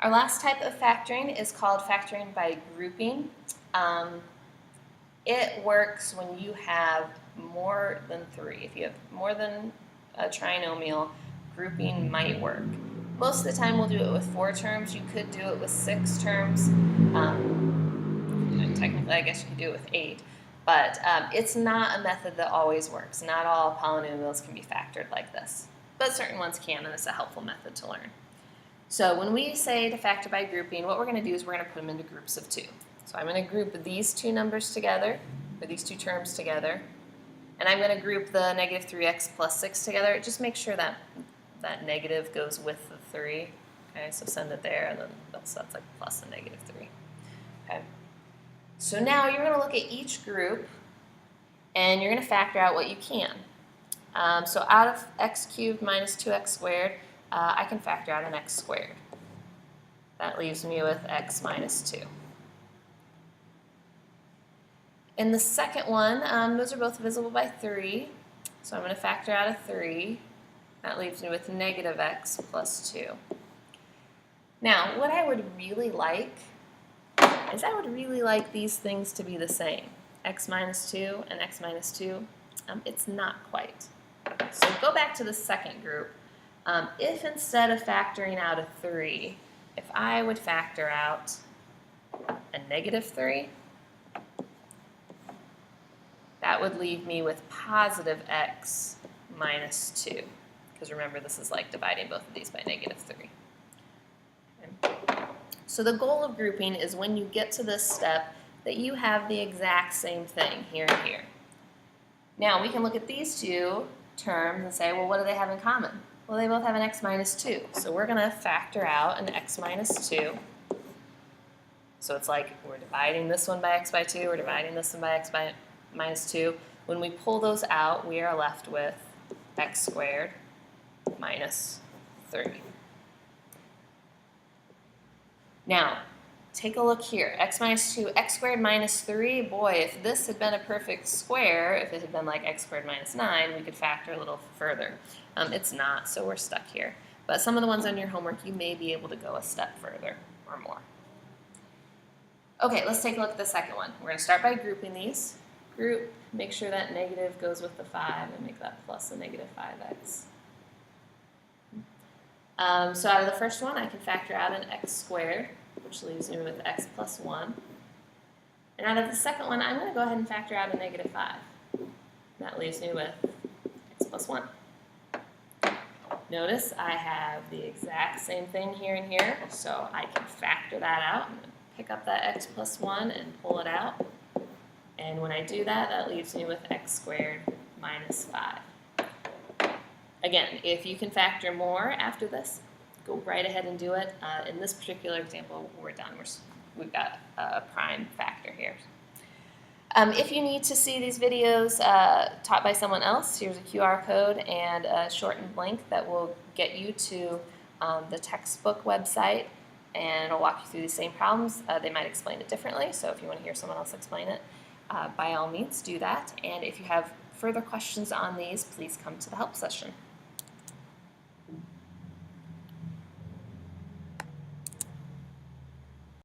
Our last type of factoring is called factoring by grouping. It works when you have more than 3. If you have more than a trinomial, grouping might work. Most of the time we'll do it with 4 terms. You could do it with 6 terms. Technically, I guess you could do it with 8. But it's not a method that always works. Not all polynomials can be factored like this. But certain ones can, and it's a helpful method to learn. So when we say to factor by grouping, what we're going to do is we're going to put them into groups of 2. So I'm going to group these 2 numbers together, or these 2 terms together, and I'm going to group the negative 3x plus 6 together. Just make sure that that negative goes with the 3. Okay, so send it there, and then so that's like plus and negative 3. Okay. So now you're going to look at each group, and you're going to factor out what you can. So out of x cubed minus 2x squared, I can factor out an x squared. That leaves me with x minus 2. In the second one, those are both divisible by 3, so I'm going to factor out a 3. That leaves me with negative x plus 2. Now, what I would really like is I would really like these things to be the same. X minus 2 and x minus 2. It's not quite. So go back to the second group. If instead of factoring out a 3, if I would factor out a negative 3, that would leave me with positive x minus 2. Because remember, this is like dividing both of these by negative 3. Okay. So the goal of grouping is when you get to this step that you have the exact same thing here and here. Now we can look at these 2 terms and say, well, what do they have in common? Well, they both have an x minus 2. So we're going to factor out an x minus 2. So it's like we're dividing this one by x by 2, we're dividing this one by x by minus 2. When we pull those out, we are left with x squared minus 3. Now, take a look here. X minus 2, x squared minus 3. Boy, if this had been a perfect square, if it had been like x squared minus 9, we could factor a little further. It's not, so we're stuck here. But some of the ones on your homework, you may be able to go a step further or more. Okay, let's take a look at the second one. We're going to start by grouping these. Group, make sure that negative goes with the 5 and make that plus a negative 5x. So out of the first one, I can factor out an x squared, which leaves me with x plus 1. And out of the second one, I'm going to go ahead and factor out a negative 5. That leaves me with x plus 1. Notice I have the exact same thing here and here, so I can factor that out. I'm going to pick up that x plus 1 and pull it out. And when I do that, that leaves me with x squared minus 5. Again, if you can factor more after this, go right ahead and do it. In this particular example, we're done. We've got a prime factor here. If you need to see these videos taught by someone else, here's a QR code and a shortened link that will get you to the textbook website, and it'll walk you through the same problems. They might explain it differently, so if you want to hear someone else explain it, by all means do that. And if you have further questions on these, please come to the help session.